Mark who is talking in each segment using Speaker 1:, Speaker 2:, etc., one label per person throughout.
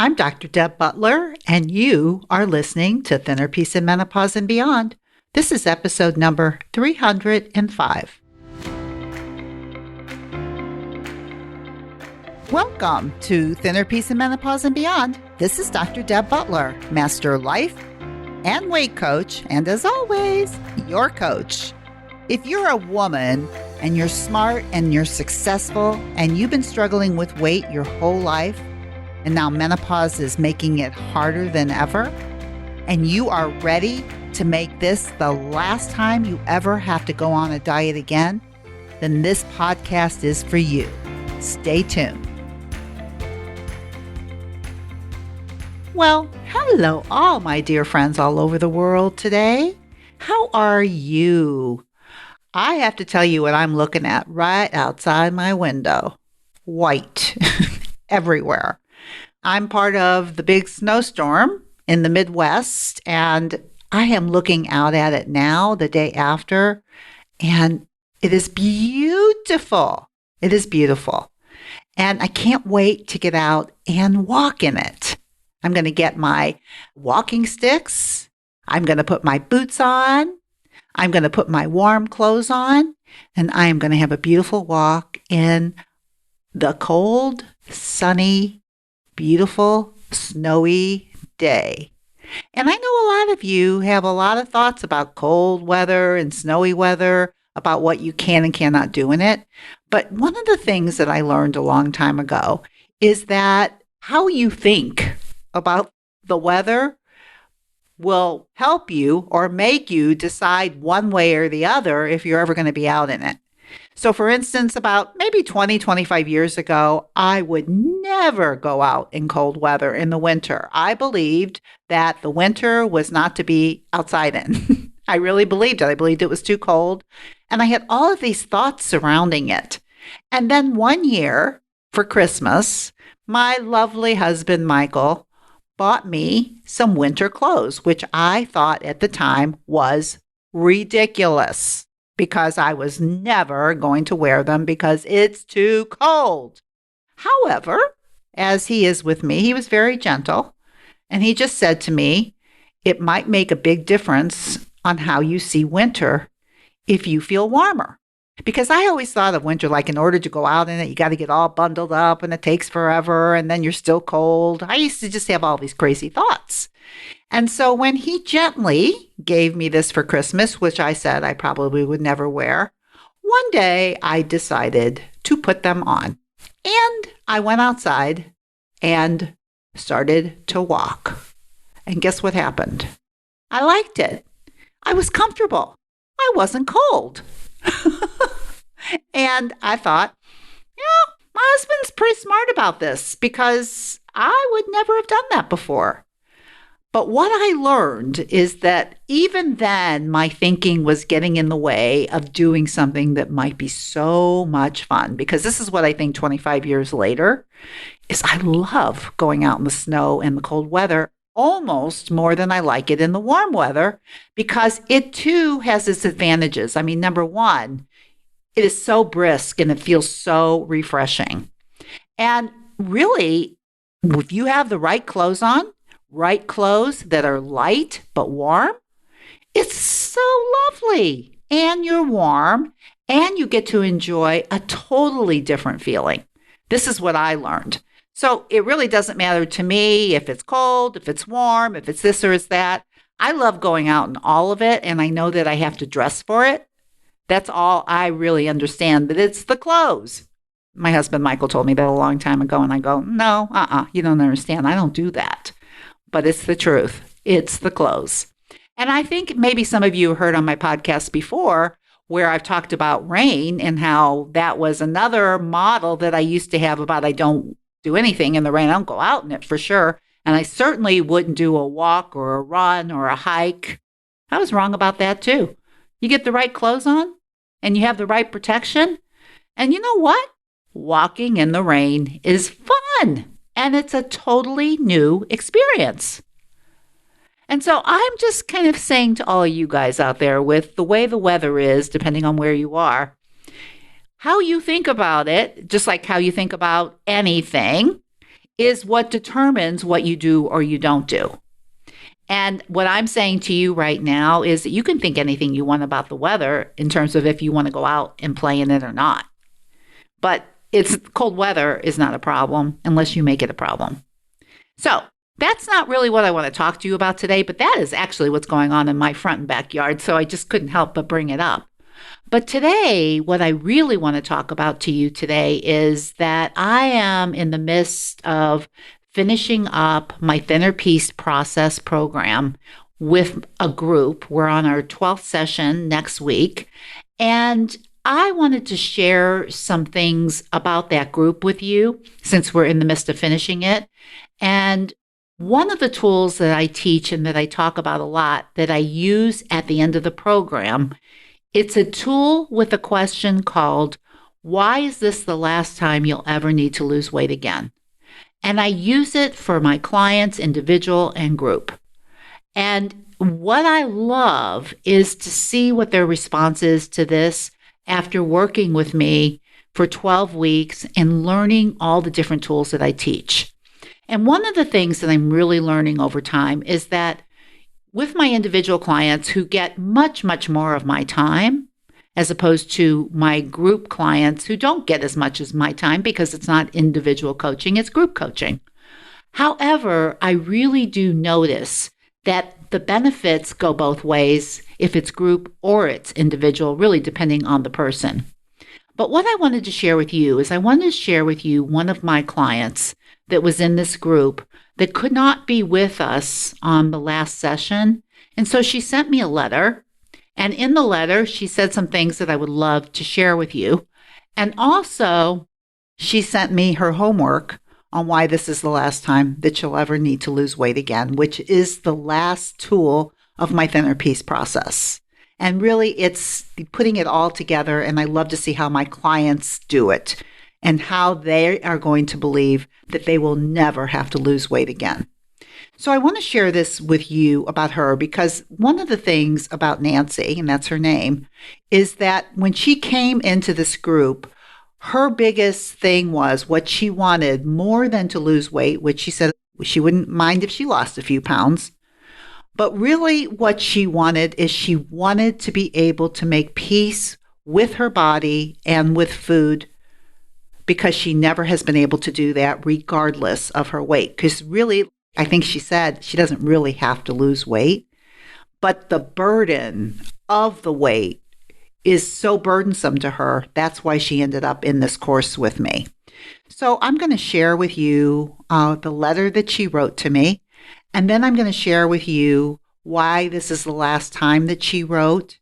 Speaker 1: I'm Dr. Deb Butler, and you are listening to Thinner Peace in Menopause and Beyond. This is episode number 305. Welcome to Thinner Peace in Menopause and Beyond. This is Dr. Deb Butler, Master Life and Weight Coach, and as always, your coach. If you're a woman and you're smart and you're successful and you've been struggling with weight your whole life, and now menopause is making it harder than ever, and you are ready to make this the last time you ever have to go on a diet again, then this podcast is for you. Stay tuned. Well, hello all my dear friends all over the world today. How are you? I have to tell you what I'm looking at right outside my window. White everywhere. I'm part of the big snowstorm in the Midwest, and I am looking out at it now, the day after, and it is beautiful. It is beautiful. And I can't wait to get out and walk in it. I'm going to get my walking sticks. I'm going to put my boots on. I'm going to put my warm clothes on, and I am going to have a beautiful walk in the cold, sunny, beautiful, snowy day. And I know a lot of you have a lot of thoughts about cold weather and snowy weather, about what you can and cannot do in it. But one of the things that I learned a long time ago is that how you think about the weather will help you or make you decide one way or the other if you're ever going to be out in it. So for instance, about maybe 20, 25 years ago, I would never go out in cold weather in the winter. I believed that the winter was not to be outside in. I really believed it. I believed it was too cold. And I had all of these thoughts surrounding it. And then one year for Christmas, my lovely husband, Michael, bought me some winter clothes, which I thought at the time was ridiculous because I was never going to wear them because it's too cold. However, as he is with me, he was very gentle, and he just said to me, it might make a big difference on how you see winter if you feel warmer. Because I always thought of winter like in order to go out in it, you got to get all bundled up and it takes forever and then you're still cold. I used to just have all these crazy thoughts. And so when he gently gave me this for Christmas, which I said I probably would never wear, one day I decided to put them on. And I went outside and started to walk. And guess what happened? I liked it. I was comfortable. I wasn't cold. And I thought, my husband's pretty smart about this because I would never have done that before. But what I learned is that even then, my thinking was getting in the way of doing something that might be so much fun. Because this is what I think 25 years later is I love going out in the snow and the cold weather almost more than I like it in the warm weather because it too has its advantages. I mean, number one, it is so brisk and it feels so refreshing. And really, if you have the right clothes on, right clothes that are light but warm, it's so lovely. And you're warm and you get to enjoy a totally different feeling. This is what I learned. So it really doesn't matter to me if it's cold, if it's warm, if it's this or it's that. I love going out in all of it, and I know that I have to dress for it. That's all I really understand, that it's the clothes. My husband, Michael, told me that a long time ago, and I go, no, you don't understand. I don't do that. But it's the truth. It's the clothes. And I think maybe some of you heard on my podcast before where I've talked about rain and how that was another model that I used to have about I don't do anything in the rain. I don't go out in it for sure. And I certainly wouldn't do a walk or a run or a hike. I was wrong about that too. You get the right clothes on and you have the right protection. And you know what? Walking in the rain is fun. And it's a totally new experience. And so I'm just kind of saying to all of you guys out there with the way the weather is, depending on where you are, how you think about it, just like how you think about anything, is what determines what you do or you don't do. And what I'm saying to you right now is that you can think anything you want about the weather in terms of if you want to go out and play in it or not. But it's cold weather is not a problem unless you make it a problem. So that's not really what I want to talk to you about today, but that is actually what's going on in my front and backyard. So I just couldn't help but bring it up. But today, what I really want to talk about to you today is that I am in the midst of finishing up my Thinner Peace Process program with a group. We're on our 12th session next week. And I wanted to share some things about that group with you since we're in the midst of finishing it. And one of the tools that I teach and that I talk about a lot that I use at the end of the program, it's a tool with a question called, why is this the last time you'll ever need to lose weight again? And I use it for my clients, individual and group. And what I love is to see what their response is to this after working with me for 12 weeks and learning all the different tools that I teach. And one of the things that I'm really learning over time is that with my individual clients who get much, much more of my time, as opposed to my group clients who don't get as much as my time because it's not individual coaching, it's group coaching. However, I really do notice that the benefits go both ways if it's group or it's individual, really depending on the person. But what I wanted to share with you is I wanted to share with you one of my clients that was in this group that could not be with us on the last session. And so she sent me a letter. And in the letter, she said some things that I would love to share with you. And also, she sent me her homework on why this is the last time that she'll ever need to lose weight again, which is the last tool of my Thinner Peace process. And really, it's putting it all together. And I love to see how my clients do it and how they are going to believe that they will never have to lose weight again. So I want to share this with you about her because one of the things about Nancy, and that's her name, is that when she came into this group, her biggest thing was what she wanted more than to lose weight, which she said she wouldn't mind if she lost a few pounds. But really what she wanted is she wanted to be able to make peace with her body and with food because she never has been able to do that regardless of her weight. Because really, I think she said she doesn't really have to lose weight, but the burden of the weight is so burdensome to her. That's why she ended up in this course with me. So I'm going to share with you the letter that she wrote to me, and then I'm going to share with you why this is the last time that she wrote.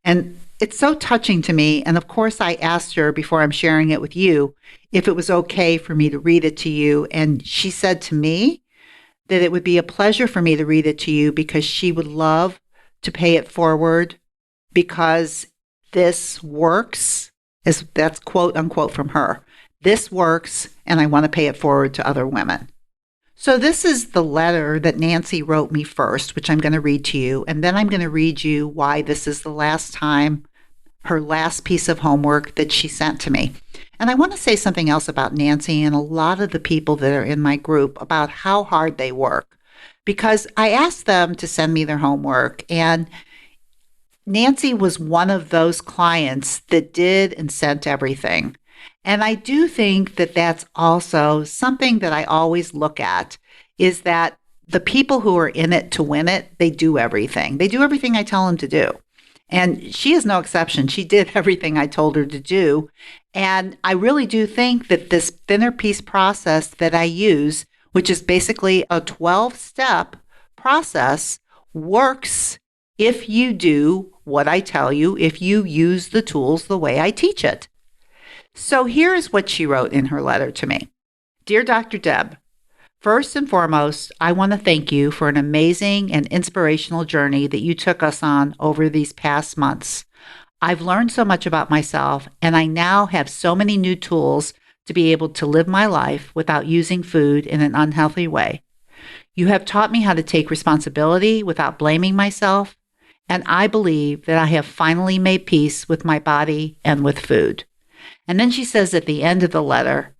Speaker 1: And it's so touching to me. And of course, I asked her before I'm sharing it with you if it was okay for me to read it to you. And she said to me that it would be a pleasure for me to read it to you because she would love to pay it forward because this works, as that's quote unquote from her. This works, and I want to pay it forward to other women. So this is the letter that Nancy wrote me first, which I'm going to read to you, and then I'm going to read you why this is the last time, her last piece of homework that she sent to me. And I want to say something else about Nancy and a lot of the people that are in my group about how hard they work, because I asked them to send me their homework, and Nancy was one of those clients that did and sent everything. And I do think that that's also something that I always look at is that the people who are in it to win it, they do everything. They do everything I tell them to do. And she is no exception. She did everything I told her to do. And I really do think that this Thinner Peace process that I use, which is basically a 12-step process, works if you do what I tell you, if you use the tools the way I teach it. So here's what she wrote in her letter to me. Dear Dr. Deb, first and foremost, I want to thank you for an amazing and inspirational journey that you took us on over these past months. I've learned so much about myself, and I now have so many new tools to be able to live my life without using food in an unhealthy way. You have taught me how to take responsibility without blaming myself, and I believe that I have finally made peace with my body and with food. And then she says at the end of the letter,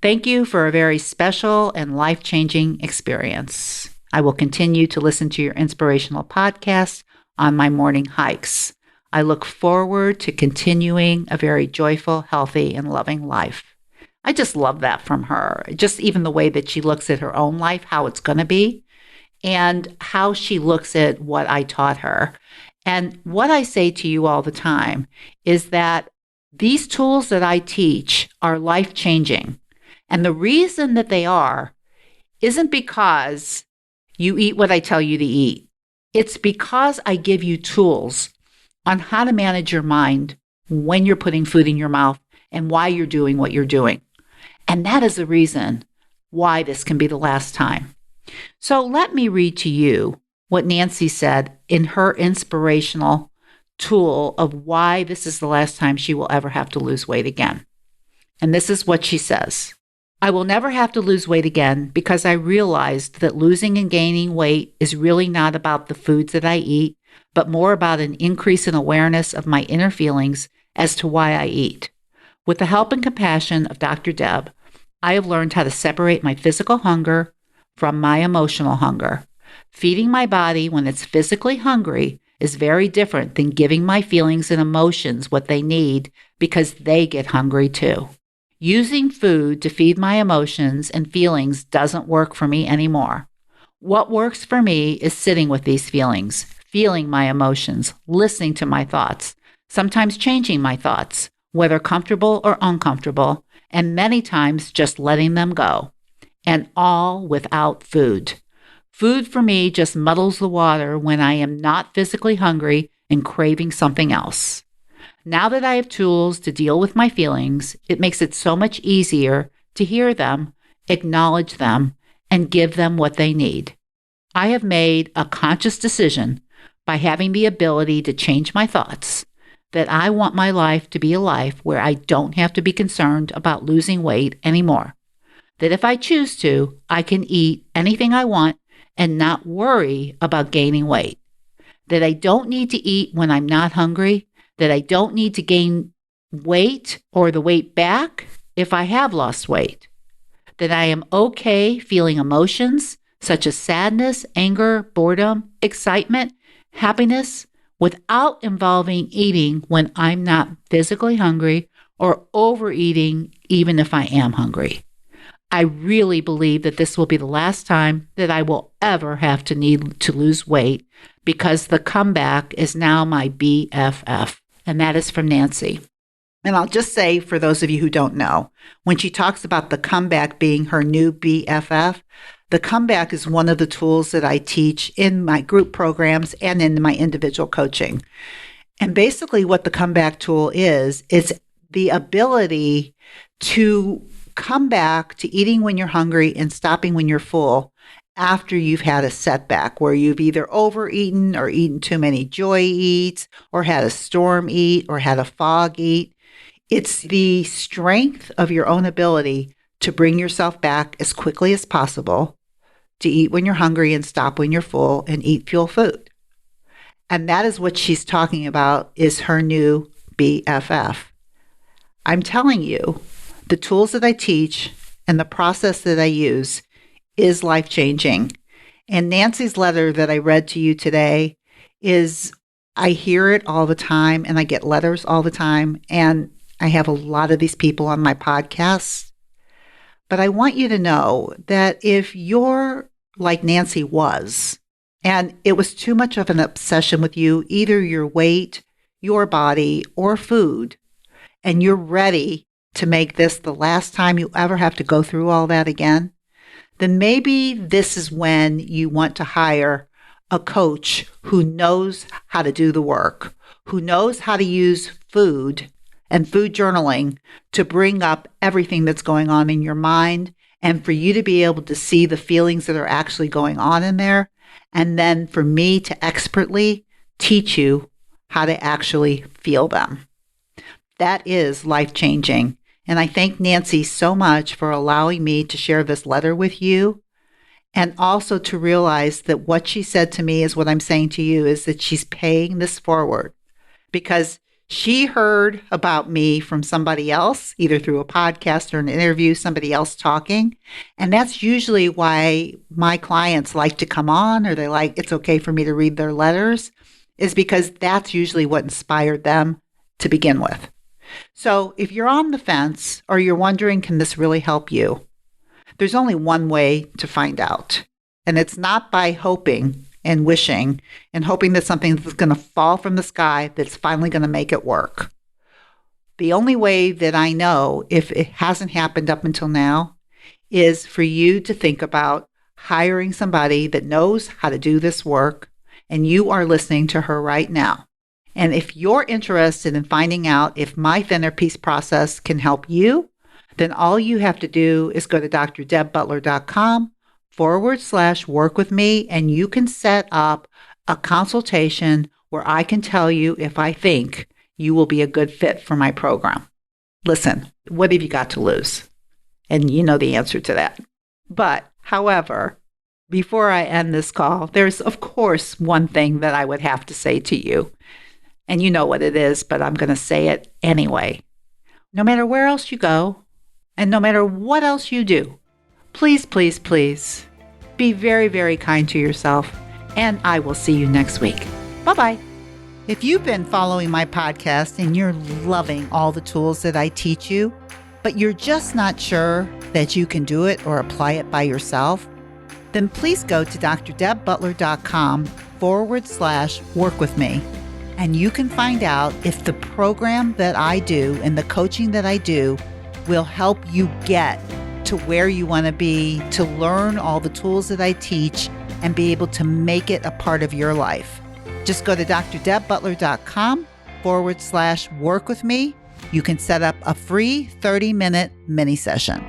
Speaker 1: Thank you for a very special and life-changing experience. I will continue to listen to your inspirational podcasts on my morning hikes. I look forward to continuing a very joyful, healthy, and loving life. I just love that from her. Just even the way that she looks at her own life, how it's going to be, and how she looks at what I taught her. And what I say to you all the time is that these tools that I teach are life-changing. And the reason that they are isn't because you eat what I tell you to eat. It's because I give you tools on how to manage your mind when you're putting food in your mouth and why you're doing what you're doing. And that is the reason why this can be the last time. So let me read to you what Nancy said in her inspirational tool of why this is the last time she will ever have to lose weight again. And this is what she says. I will never have to lose weight again because I realized that losing and gaining weight is really not about the foods that I eat, but more about an increase in awareness of my inner feelings as to why I eat. With the help and compassion of Dr. Deb, I have learned how to separate my physical hunger from my emotional hunger. Feeding my body when it's physically hungry is very different than giving my feelings and emotions what they need because they get hungry too. Using food to feed my emotions and feelings doesn't work for me anymore. What works for me is sitting with these feelings, feeling my emotions, listening to my thoughts, sometimes changing my thoughts, whether comfortable or uncomfortable, and many times just letting them go. And all without food. Food for me just muddles the water when I am not physically hungry and craving something else. Now that I have tools to deal with my feelings, it makes it so much easier to hear them, acknowledge them, and give them what they need. I have made a conscious decision by having the ability to change my thoughts that I want my life to be a life where I don't have to be concerned about losing weight anymore. That if I choose to, I can eat anything I want and not worry about gaining weight. That I don't need to eat when I'm not hungry. That I don't need to gain weight or the weight back if I have lost weight. That I am okay feeling emotions such as sadness, anger, boredom, excitement, happiness without involving eating when I'm not physically hungry or overeating even if I am hungry. I really believe that this will be the last time that I will ever have to need to lose weight because the comeback is now my BFF. And that is from Nancy. And I'll just say, for those of you who don't know, when she talks about the comeback being her new BFF, the comeback is one of the tools that I teach in my group programs and in my individual coaching. And basically what the comeback tool is the ability to come back to eating when you're hungry and stopping when you're full after you've had a setback where you've either overeaten or eaten too many joy eats or had a storm eat or had a fog eat. It's the strength of your own ability to bring yourself back as quickly as possible to eat when you're hungry and stop when you're full and eat fuel food. And that is what she's talking about is her new BFF. I'm telling you, the tools that I teach and the process that I use is life-changing. And Nancy's letter that I read to you today is, I hear it all the time and I get letters all the time. And I have a lot of these people on my podcast. But I want you to know that if you're like Nancy was, and it was too much of an obsession with you, either your weight, your body, or food, and you're ready to make this the last time you ever have to go through all that again, then maybe this is when you want to hire a coach who knows how to do the work, who knows how to use food and food journaling to bring up everything that's going on in your mind and for you to be able to see the feelings that are actually going on in there. And then for me to expertly teach you how to actually feel them. That is life-changing. And I thank Nancy so much for allowing me to share this letter with you and also to realize that what she said to me is what I'm saying to you is that she's paying this forward because She heard about me from somebody else, either through a podcast or an interview, somebody else talking. And that's usually why my clients like to come on, or they like, it's okay for me to read their letters, is because that's usually what inspired them to begin with. So if you're on the fence or you're wondering, can this really help you? There's only one way to find out. And it's not by hoping and wishing and hoping that something is going to fall from the sky that's finally going to make it work. The only way that I know, if it hasn't happened up until now, is for you to think about hiring somebody that knows how to do this work, and you are listening to her right now. And if you're interested in finding out if my thinner peace process can help you, then all you have to do is go to drdebbutler.com/work with me, and you can set up a consultation where I can tell you if I think you will be a good fit for my program. Listen, what have you got to lose? And you know the answer to that. But, however, before I end this call, there's, of course, one thing that I would have to say to you. And you know what it is, but I'm going to say it anyway. No matter where else you go, and no matter what else you do, please, please, please be very, very kind to yourself, and I will see you next week. Bye-bye. If you've been following my podcast and you're loving all the tools that I teach you, but you're just not sure that you can do it or apply it by yourself, then please go to drdebbutler.com/work with me, and you can find out if the program that I do and the coaching that I do will help you get to where you want to be, to learn all the tools that I teach and be able to make it a part of your life. Just go to drdebbutler.com/work with me. You can set up a free 30-minute mini session.